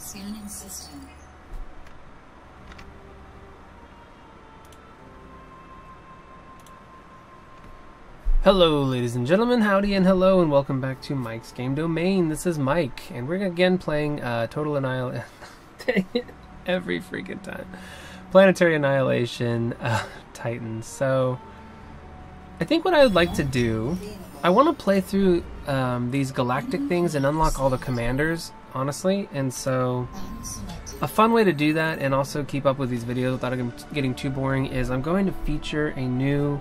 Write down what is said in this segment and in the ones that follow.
Scanning system. Hello ladies and gentlemen, howdy and hello and welcome back to Mike's Game Domain. This is Mike and we're again playing Total Annihilation. Dang it, every freaking time. Planetary Annihilation, Titans. So I think what I would like to do, I want to play through these galactic things and unlock all the commanders, honestly. And so a fun way to do that and also keep up with these videos without getting too boring is I'm going to feature a new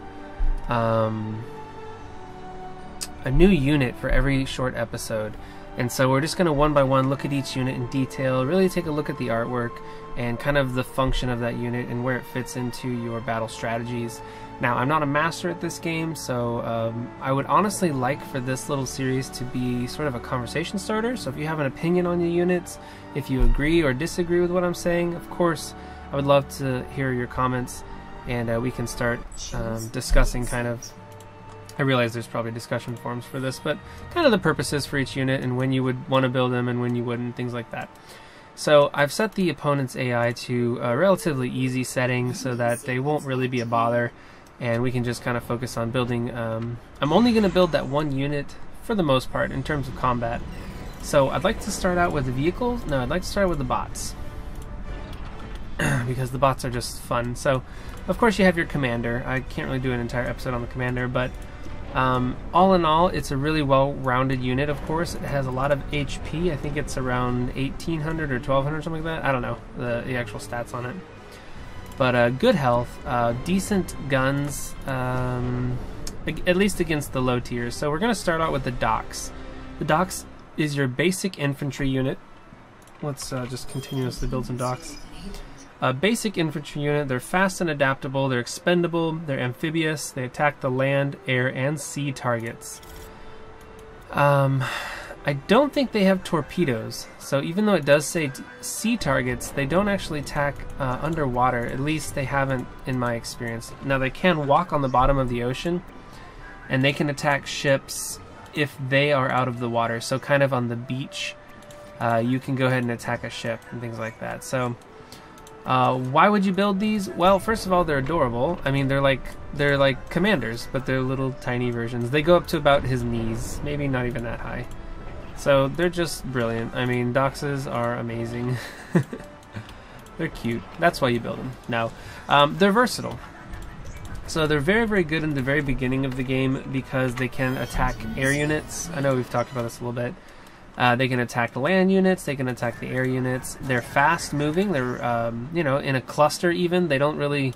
unit for every short episode. And so we're just going to one by one look at each unit in detail, really take a look at the artwork and kind of the function of that unit and where it fits into your battle strategies. Now, I'm not a master at this game, so I would honestly like for this little series to be sort of a conversation starter. So if you have an opinion on your units, if you agree or disagree with what I'm saying, of course, I would love to hear your comments and we can start discussing kind of, I realize there's probably discussion forums for this, but kind of the purposes for each unit and when you would want to build them and when you wouldn't, things like that. So I've set the opponent's AI to a relatively easy setting so that they won't really be a bother and we can just kind of focus on building. I'm only going to build that one unit for the most part in terms of combat. So I'd like to start out with the vehicles. No, I'd like to start with the bots because the bots are just fun. So of course you have your commander. I can't really do an entire episode on the commander, but all in all, it's a really well-rounded unit, of course. It has a lot of HP. I think it's around 1,800 or 1,200, something like that. I don't know the actual stats on it. But good health, decent guns, at least against the low tiers. So we're going to start out with the docks. The docks is your basic infantry unit. Let's just continuously build some docks. Basic infantry unit, they're fast and adaptable, they're expendable, they're amphibious, they attack the land, air, and sea targets. I don't think they have torpedoes, so even though it does say sea targets, they don't actually attack underwater, at least they haven't in my experience. Now they can walk on the bottom of the ocean, and they can attack ships if they are out of the water, so kind of on the beach, you can go ahead and attack a ship and things like that. So why would you build these? Well, first of all, they're adorable. I mean, they're like commanders, but they're little tiny versions. They go up to about his knees, maybe not even that high. So they're just brilliant. I mean, doxes are amazing. They're cute. That's why you build them. Now, they're versatile. So they're very, very good in the very beginning of the game because they can attack air units. I know we've talked about this a little bit. They can attack the land units, they can attack the air units. They're fast moving, they're, you know, in a cluster even. They don't really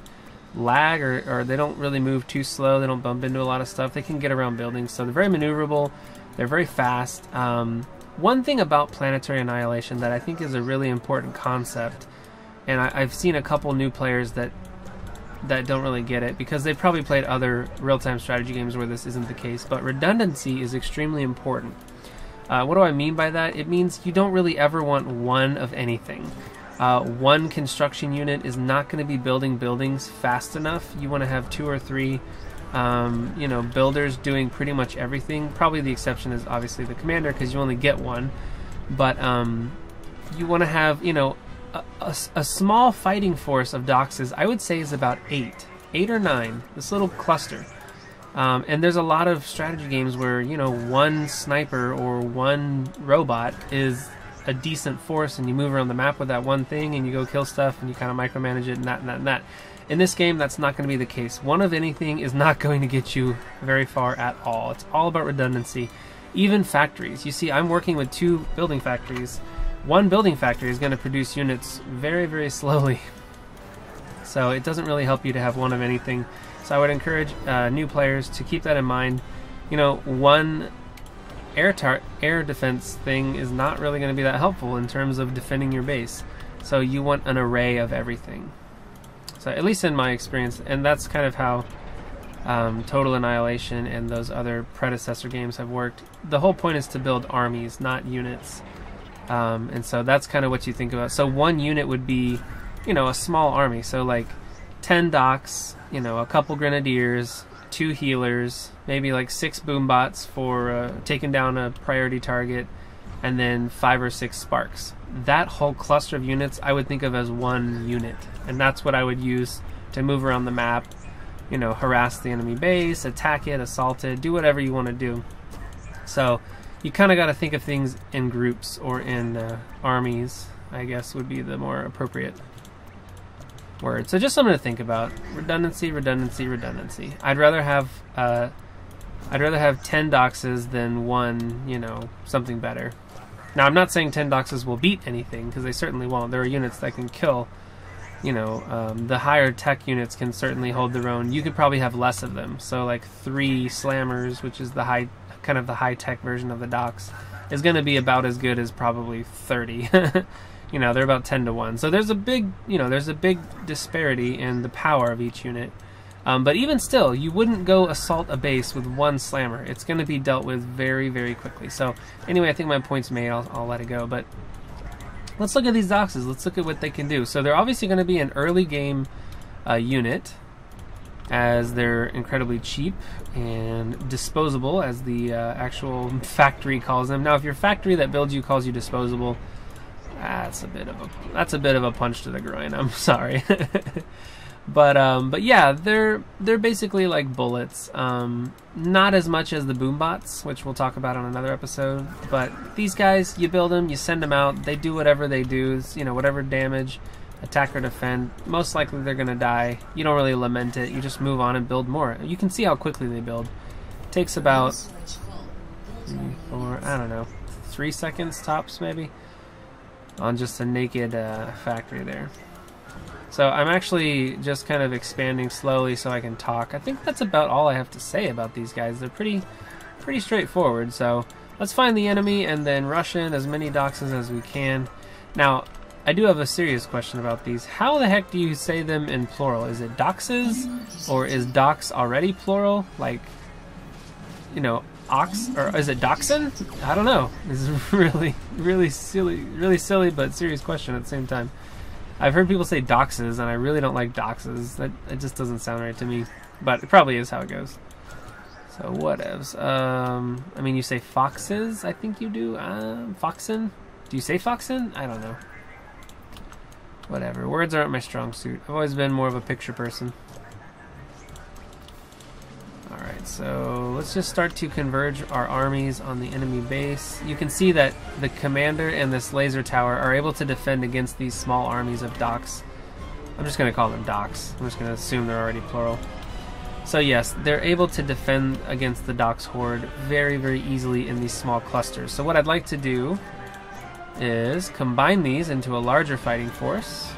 lag or they don't really move too slow. They don't bump into a lot of stuff. They can get around buildings, so they're very maneuverable. They're very fast. One thing about Planetary Annihilation that I think is a really important concept, and I've seen a couple new players that don't really get it because they've probably played other real-time strategy games where this isn't the case, but redundancy is extremely important. What do I mean by that? It means you don't really ever want one of anything. One construction unit is not going to be building buildings fast enough. You want to have 2 or 3 you know, builders doing pretty much everything. Probably the exception is obviously the commander because you only get one. But you want to have, you know, a small fighting force of doxes, I would say is about 8 or 9, this little cluster. And there's a lot of strategy games where, you know, one sniper or one robot is a decent force and you move around the map with that one thing and you go kill stuff and you kind of micromanage it and that and that and that. In this game, that's not going to be the case. One of anything is not going to get you very far at all. It's all about redundancy. Even factories. You see, I'm working with 2 building factories. One building factory is going to produce units very, very slowly. So it doesn't really help you to have one of anything. So I would encourage new players to keep that in mind. You know, one air defense thing is not really going to be that helpful in terms of defending your base. So you want an array of everything. So at least in my experience, and that's kind of how Total Annihilation and those other predecessor games have worked. The whole point is to build armies, not units. And so that's kind of what you think about. So one unit would be, you know, a small army. So like 10 docks, you know, a couple grenadiers, 2 healers, maybe like 6 boombots for taking down a priority target, and then 5 or 6 sparks. that whole cluster of units I would think of as one unit, and that's what I would use to move around the map, you know, harass the enemy base, attack it, assault it, do whatever you want to do. So you kind of got to think of things in groups or in armies, I guess would be the more appropriate word. So just something to think about. Redundancy, redundancy, redundancy. I'd rather have 10 doxes than one, you know, something better. Now, I'm not saying 10 doxes will beat anything, because they certainly won't. There are units that can kill. You know, the higher tech units can certainly hold their own. You could probably have less of them. So, like 3 slammers, which is the high tech version of the dox, is going to be about as good as probably 30. You know, they're about 10 to 1. So there's a big, you know, there's a big disparity in the power of each unit. But even still, you wouldn't go assault a base with 1 slammer. It's going to be dealt with very, very quickly. So anyway, I think my point's made. I'll let it go. But let's look at these doxes. Let's look at what they can do. So they're obviously going to be an early game unit, as they're incredibly cheap and disposable, as the actual factory calls them. Now, if your factory that builds you calls you disposable, that's a bit of a punch to the groin. I'm sorry. But yeah, they're basically like bullets. Not as much as the boombots, which we'll talk about on another episode. But these guys, you build them, you send them out, they do whatever they do. You know, whatever damage, attack or defend. Most likely they're gonna die. You don't really lament it. You just move on and build more. You can see how quickly they build. It takes about 3 seconds tops, maybe, on just a naked factory there. So I'm actually just kind of expanding slowly so I can talk. I think that's about all I have to say about these guys. They're pretty straightforward. So let's find the enemy and then rush in as many doxes as we can. Now, I do have a serious question about these. How the heck do you say them in plural? Is it doxes, or is dox already plural? Like, you know, ox, or is it dachshund? I don't know. This is really silly, but serious question at the same time. I've heard people say doxes, and I really don't like doxes. It just doesn't sound right to me, but it probably is how it goes. So whatevs. I mean, you say foxes, I think you do. Foxen? Do you say foxen? I don't know. Whatever. Words aren't my strong suit. I've always been more of a picture person. Alright, so let's just start to converge our armies on the enemy base. You can see that the commander and this laser tower are able to defend against these small armies of dox. I'm just going to call them dox. I'm just going to assume they're already plural. So yes, they're able to defend against the dox horde very, very easily in these small clusters. So what I'd like to do is combine these into a larger fighting force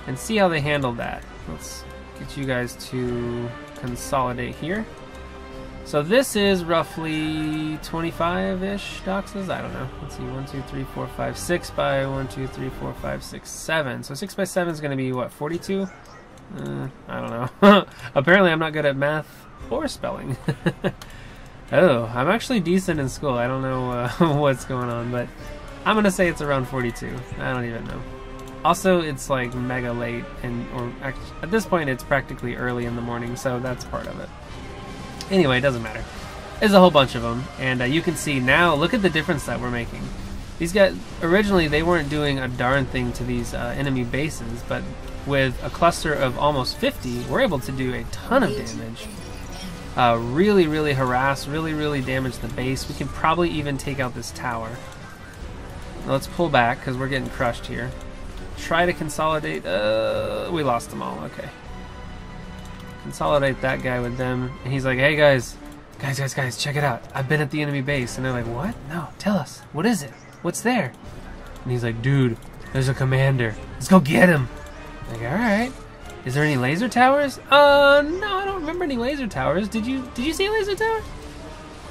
and see how they handle that. Let's get you guys to consolidate here. So this is roughly 25-ish doxes. I don't know. Let's see, 1, 2, 3, 4, 5, 6 by 1, 2, 3, 4, 5, 6, 7. So 6 by 7 is going to be what, 42? I don't know. Apparently I'm not good at math or spelling. Oh, I'm actually decent in school. I don't know what's going on, but I'm going to say it's around 42. I don't even know. Also, it's like mega late, or at this point it's practically early in the morning, so that's part of it. Anyway, it doesn't matter. There's a whole bunch of them, and you can see now, look at the difference that we're making. These guys, originally they weren't doing a darn thing to these enemy bases, but with a cluster of almost 50, we're able to do a ton of damage. Really harass, really damage the base. We can probably even take out this tower. Now let's pull back, because we're getting crushed here. Try to consolidate. We lost them all. Okay. Consolidate that guy with them. And he's like, hey guys, check it out. I've been at the enemy base. And they're like, what? No, tell us. What is it? What's there? And he's like, dude, there's a commander. Let's go get him. I'm like, alright. Is there any laser towers? No, I don't remember any laser towers. Did you see a laser tower?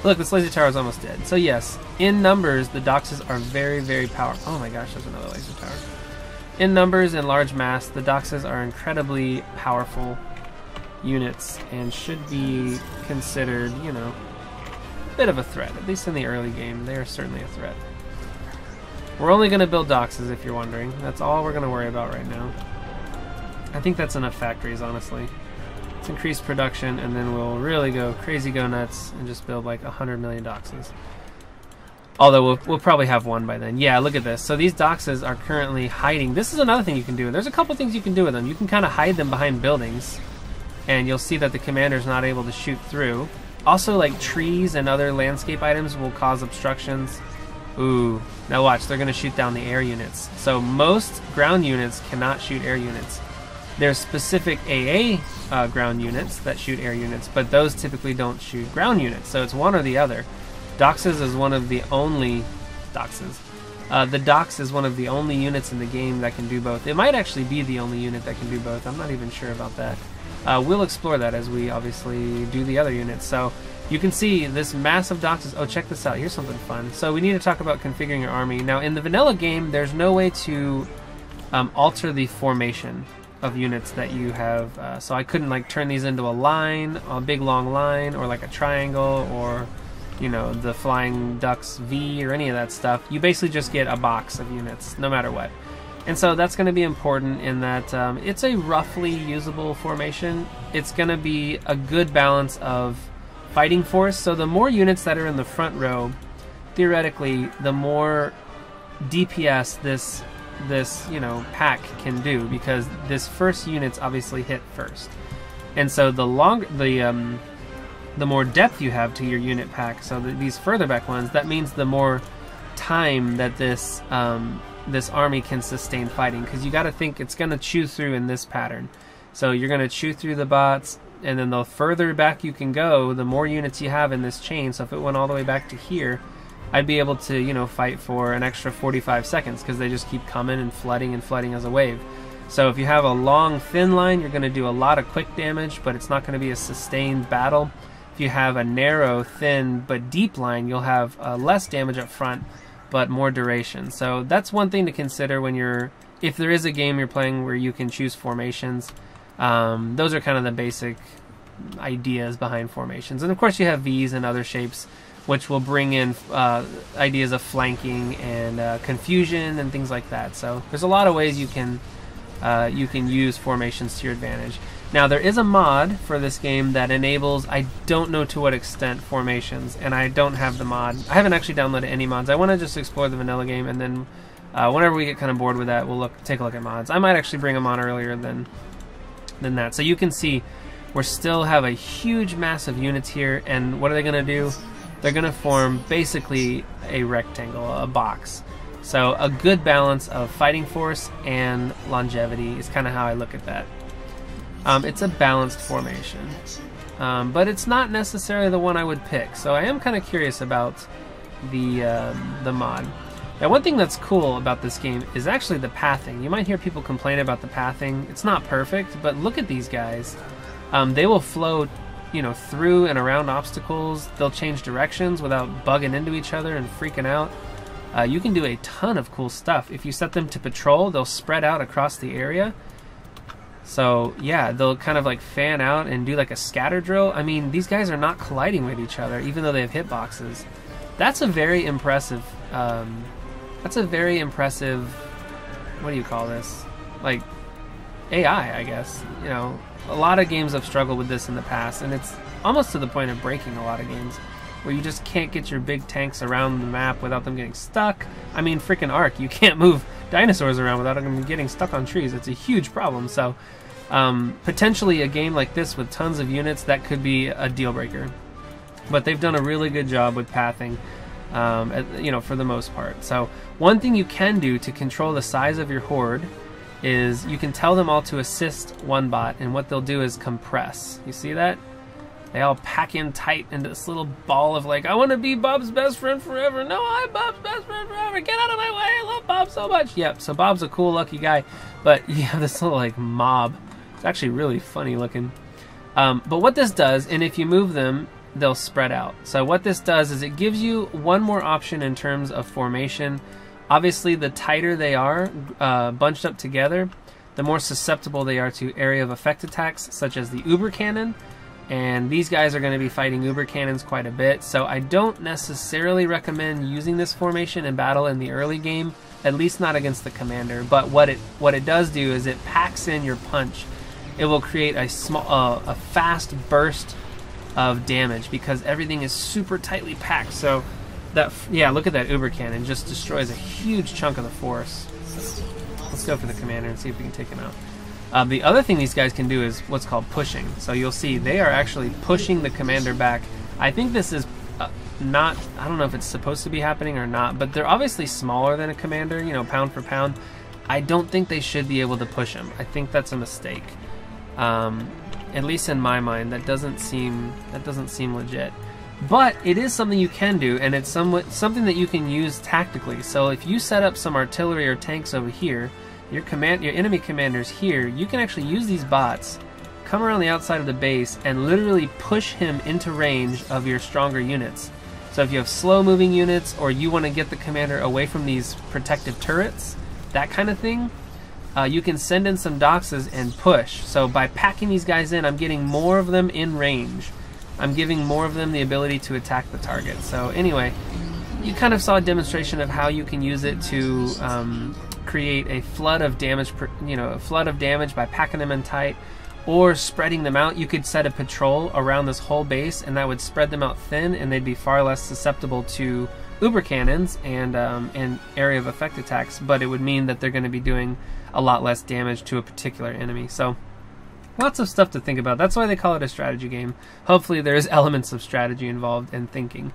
Look, this laser tower is almost dead. So yes, in numbers, the doxes are very powerful. Oh my gosh, there's another laser tower. In numbers and large mass, the doxes are incredibly powerful units and should be considered, you know, a bit of a threat. At least in the early game, they are certainly a threat. We're only going to build doxes, if you're wondering. That's all we're going to worry about right now. I think that's enough factories, honestly. Let's increase production, and then we'll really go crazy, go nuts, and just build like 100 million doxes. Although we'll probably have one by then. Yeah, look at this. So these doxes are currently hiding. This is another thing you can do. There's a couple things you can do with them. You can kind of hide them behind buildings, and you'll see that the commander's not able to shoot through. Also, like trees and other landscape items will cause obstructions. Ooh, now watch, they're going to shoot down the air units. So most ground units cannot shoot air units. There's specific AA ground units that shoot air units, but those typically don't shoot ground units, so it's one or the other. Doxes is one of the only... the Dox is one of the only units in the game that can do both. It might actually be the only unit that can do both. I'm not even sure about that. We'll explore that as we obviously do the other units. So you can see this massive Doxes. Oh, check this out. Here's something fun. So we need to talk about configuring your army. Now, in the vanilla game, there's no way to alter the formation of units that you have. So I couldn't like turn these into a line, a big long line, or like a triangle, or you know, the flying ducks V or any of that stuff. You basically just get a box of units, no matter what. And so that's going to be important in that it's a roughly usable formation. It's going to be a good balance of fighting force. So the more units that are in the front row, theoretically, the more DPS this you know, pack can do, because this first unit's obviously hit first. And so the more depth you have to your unit pack, so these further back ones, that means the more time that this this army can sustain fighting, because you got to think it's going to chew through in this pattern. So you're going to chew through the bots, and then the further back you can go, the more units you have in this chain. So if it went all the way back to here, I'd be able to, you know, fight for an extra 45 seconds because they just keep coming and flooding as a wave. So if you have a long, thin line, you're going to do a lot of quick damage, but it's not going to be a sustained battle. If you have a narrow, thin, but deep line, you'll have less damage up front, but more duration. So that's one thing to consider when you're, if there is a game you're playing where you can choose formations. Those are kind of the basic ideas behind formations. And of course you have V's and other shapes, which will bring in ideas of flanking and confusion and things like that. So there's a lot of ways you can use formations to your advantage. Now there is a mod for this game that enables, I don't know to what extent, formations, and I don't have the mod. I haven't actually downloaded any mods. I want to just explore the vanilla game, and then whenever we get kind of bored with that, we'll take a look at mods. I might actually bring them on earlier than that. So you can see we still have a huge massive units here, and what are they going to do? They're going to form basically a rectangle, a box. So a good balance of fighting force and longevity is kind of how I look at that. It's a balanced formation, but it's not necessarily the one I would pick. So I am kind of curious about the mod. Now, one thing that's cool about this game is actually the pathing. You might hear people complain about the pathing. It's not perfect, but look at these guys. They will flow, you know, through and around obstacles. They'll change directions without bugging into each other and freaking out. You can do a ton of cool stuff. If you set them to patrol, they'll spread out across the area. So yeah, they'll kind of like fan out and do like a scatter drill. I mean, these guys are not colliding with each other, even though they have hitboxes. That's a very impressive, what do you call this? Like, AI, I guess. You know, a lot of games have struggled with this in the past, and it's almost to the point of breaking a lot of games, where you just can't get your big tanks around the map without them getting stuck. I mean, freaking Ark, you can't move dinosaurs around without them getting stuck on trees. It's a huge problem. So potentially a game like this with tons of units, that could be a deal breaker. But they've done a really good job with pathing, you know, for the most part. So one thing you can do to control the size of your horde is you can tell them all to assist one bot, and what they'll do is compress. You see that? They all pack in tight into this little ball of like, I want to be Bob's best friend forever. No, I'm Bob's best friend forever. Get out of my way. I love Bob so much. Yep, so Bob's a cool, lucky guy. But you have this little like mob. It's actually really funny looking. But what this does, and if you move them, they'll spread out. So what this does is it gives you one more option in terms of formation. Obviously, the tighter they are bunched up together, the more susceptible they are to area of effect attacks, such as the Uber Cannon. And these guys are going to be fighting Uber Cannons quite a bit, so I don't necessarily recommend using this formation in battle in the early game, at least not against the commander. But what it does do is it packs in your punch. It will create a fast burst of damage because everything is super tightly packed. So Yeah, look at that Uber Cannon. Just destroys a huge chunk of the force. So let's go for the commander and see if we can take him out. The other thing these guys can do is what's called pushing. So you'll see they are actually pushing the commander back. I think this is not, I don't know if it's supposed to be happening or not, but they're obviously smaller than a commander, you know, pound for pound. I don't think they should be able to push him. I think that's a mistake. At least in my mind, that doesn't seem legit. But it is something you can do, and it's something that you can use tactically. So if you set up some artillery or tanks over here, your enemy commander's here, you can actually use these bots, come around the outside of the base, and literally push him into range of your stronger units. So if you have slow-moving units, or you want to get the commander away from these protective turrets, that kind of thing, you can send in some doxes and push. So by packing these guys in, I'm getting more of them in range. I'm giving more of them the ability to attack the target. So anyway, you kind of saw a demonstration of how you can use it to create a flood of damage, a flood of damage by packing them in tight, or spreading them out. You could set a patrol around this whole base, and that would spread them out thin, and they'd be far less susceptible to Uber cannons and area of effect attacks. But it would mean that they're going to be doing a lot less damage to a particular enemy. So lots of stuff to think about. That's why they call it a strategy game. Hopefully there's elements of strategy involved and thinking.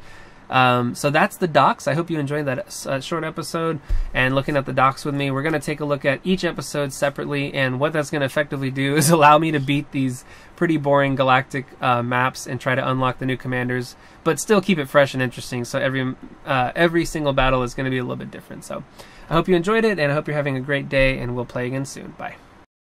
So that's the docs. I hope you enjoyed that short episode and looking at the docs with me. We're going to take a look at each episode separately, and what that's going to effectively do is allow me to beat these pretty boring galactic maps and try to unlock the new commanders, but still keep it fresh and interesting. So every single battle is going to be a little bit different. So I hope you enjoyed it, and I hope you're having a great day, and we'll play again soon. Bye.